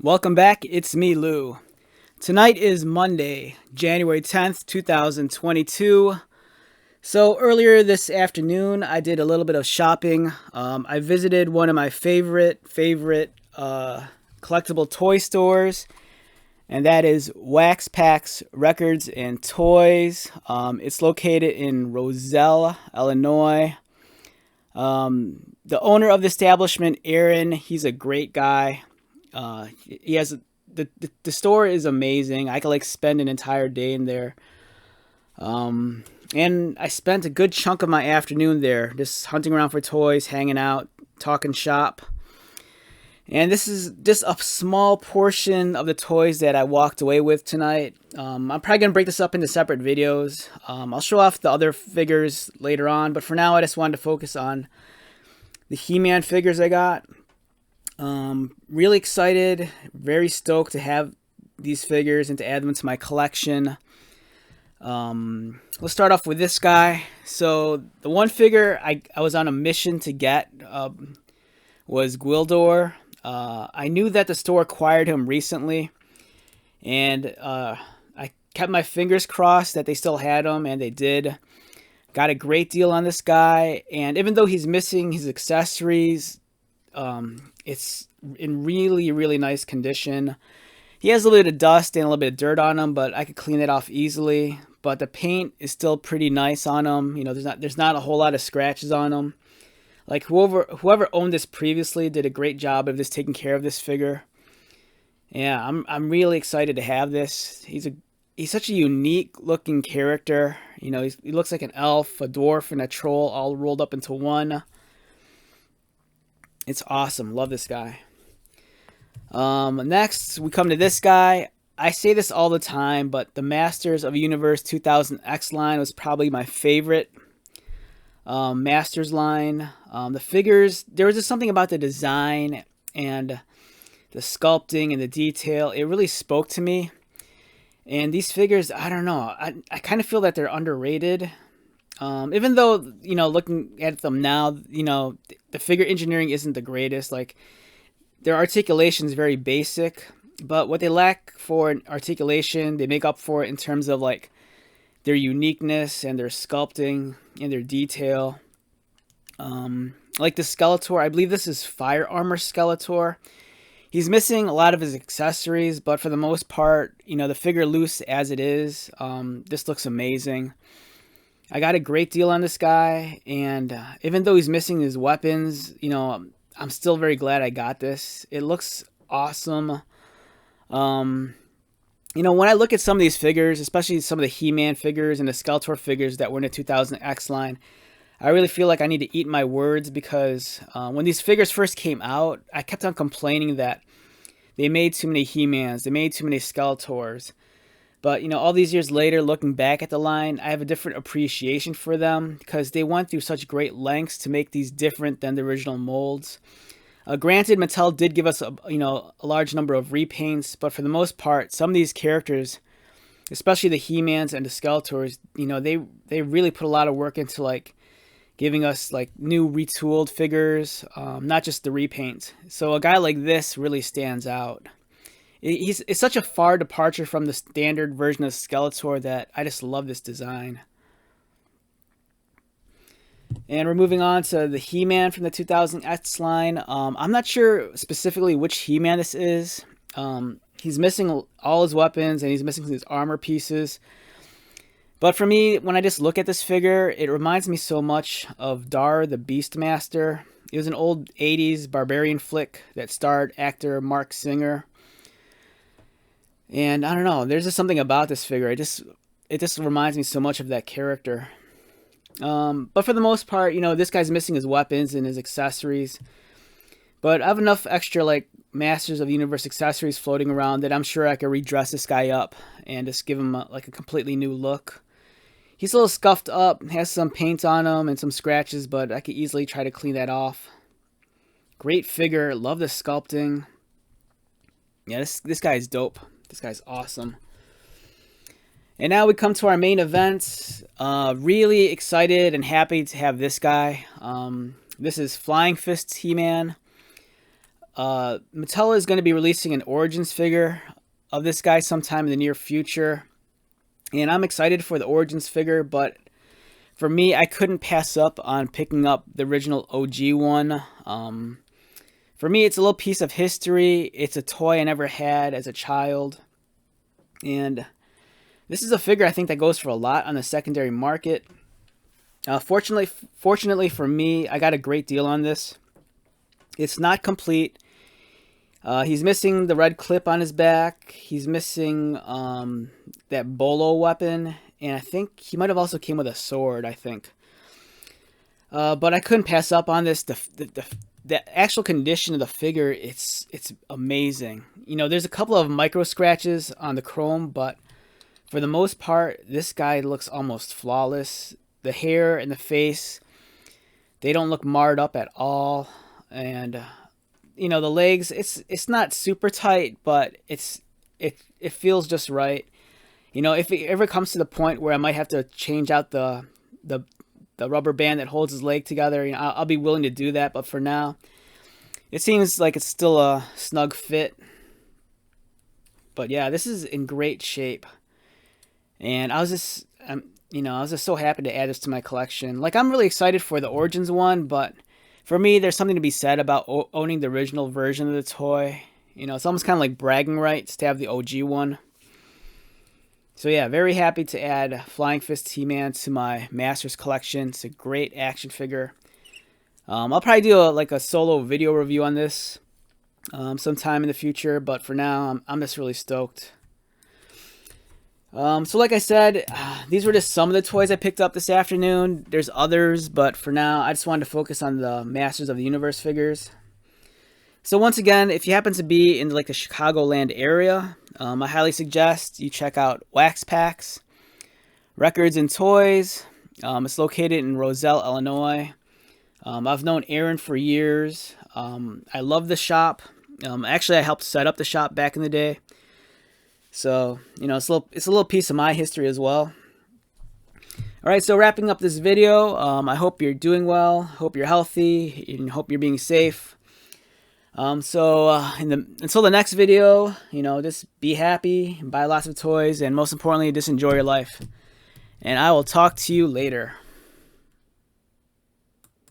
Welcome back, it's me, Lou. Tonight is Monday, January 10th, 2022. So earlier this afternoon, I did a little bit of shopping. I visited one of my favorite collectible toy stores, and that is Wax Packs Records and Toys. It's located in Roselle, Illinois. The owner of the establishment, Aaron, he's a great guy. He has the store is amazing. I could like spend an entire day in there. And I spent a good chunk of my afternoon there, just hunting around for toys, hanging out, talking shop. And this is just a small portion of the toys that I walked away with tonight. I'm probably going to break this up into separate videos. I'll show off the other figures later on, but for now I just wanted to focus on the HeMan figures I got. Really excited, very stoked to have these figures and to add them to my collection. Let's start off with this guy. So the one figure I was on a mission to get was Skeletor. I knew that the store acquired him recently, and I kept my fingers crossed that they still had him, and they did. Got a great deal on this guy, and even though he's missing his accessories, it's in really nice condition. He has a little bit of dust and a little bit of dirt on him, but I could clean it off easily. But the paint is still pretty nice on him. You know, there's not a whole lot of scratches on him. Like whoever owned this previously did a great job of just taking care of this figure. Yeah, I'm really excited to have this. He's such a unique looking character. You know, he looks like an elf, a dwarf, and a troll all rolled up into one. It's awesome. Love this guy. Next, we come to this guy. I say this all the time, but the Masters of Universe 2000X line was probably my favorite Masters line. The figures, there was just something about the design and the sculpting and the detail. It really spoke to me. And these figures, I don't know. I kind of feel that they're underrated. Even though, you know, looking at them now, you know, the figure engineering isn't the greatest. Like, their articulation is very basic, but what they lack for articulation, they make up for it in terms of, like, their uniqueness and their sculpting and their detail. Like the Skeletor, I believe this is Fire Armor Skeletor. He's missing a lot of his accessories, but for the most part, you know, the figure loose as it is, this looks amazing. I got a great deal on this guy, and even though he's missing his weapons, you know, I'm still very glad I got this. It looks awesome. You know, when I look at some of these figures, especially some of the HeMan figures and the Skeletor figures that were in the 2000X line, I really feel like I need to eat my words because when these figures first came out, I kept on complaining that they made too many HeMans, they made too many Skeletors. But, you know, all these years later, looking back at the line, I have a different appreciation for them because they went through such great lengths to make these different than the original molds. Granted, Mattel did give us a large number of repaints, but for the most part, some of these characters, especially the HeMans and the Skeletors, you know, they really put a lot of work into like giving us like new retooled figures, not just the repaints. So a guy like this really stands out. It's such a far departure from the standard version of Skeletor that I just love this design. And we're moving on to the HeMan from the 2000X line. I'm not sure specifically which HeMan this is. He's missing all his weapons and he's missing his armor pieces. But for me, when I just look at this figure, it reminds me so much of Dar the Beastmaster. It was an old 80s barbarian flick that starred actor Mark Singer. And I don't know, there's just something about this figure. It just reminds me so much of that character. But for the most part, you know, this guy's missing his weapons and his accessories. But I have enough extra, like, Masters of the Universe accessories floating around that I'm sure I could redress this guy up and just give him, a completely new look. He's a little scuffed up, has some paint on him and some scratches, but I could easily try to clean that off. Great figure. Love the sculpting. Yeah, this guy is dope. This guy's awesome. And now we come to our main event. Really excited and happy to have this guy. This is Flying Fist HeMan. Mattel is going to be releasing an Origins figure of this guy sometime in the near future. And I'm excited for the Origins figure, but for me, I couldn't pass up on picking up the original OG one. For me, it's a little piece of history. It's a toy I never had as a child. And this is a figure I think that goes for a lot on the secondary market. Fortunately for me, I got a great deal on this. It's not complete. He's missing the red clip on his back. He's missing that bolo weapon. And I think he might have also came with a sword, I think. But I couldn't pass up on this. The actual condition of the figure, it's amazing. You know, there's a couple of micro scratches on the chrome, but for the most part, this guy looks almost flawless. The hair and the face, they don't look marred up at all. And you know, the legs, it's not super tight, but it feels just right. You know, if it ever comes to the point where I might have to change out the rubber band that holds his leg together, you know, I'll be willing to do that. But for now, it seems like it's still a snug fit. But yeah, this is in great shape, and I was just so happy to add this to my collection. Like, I'm really excited for the Origins one, but for me, there's something to be said about owning the original version of the toy. You know, it's almost kind of like bragging rights to have the OG one. So yeah, very happy to add Flying Fist HeMan to my Masters collection. It's a great action figure. I'll probably do a solo video review on this sometime in the future, but for now, I'm just really stoked. So like I said, these were just some of the toys I picked up this afternoon. There's others, but for now, I just wanted to focus on the Masters of the Universe figures. So once again, if you happen to be in like the Chicagoland area, I highly suggest you check out Wax Packs, Records and Toys. It's located in Roselle, Illinois. I've known Aaron for years. I love the shop. Actually, I helped set up the shop back in the day. So, you know, it's a little piece of my history as well. Alright, so wrapping up this video, I hope you're doing well, hope you're healthy, and hope you're being safe. Until the next video, you know, just be happy, buy lots of toys, and most importantly, just enjoy your life. And I will talk to you later.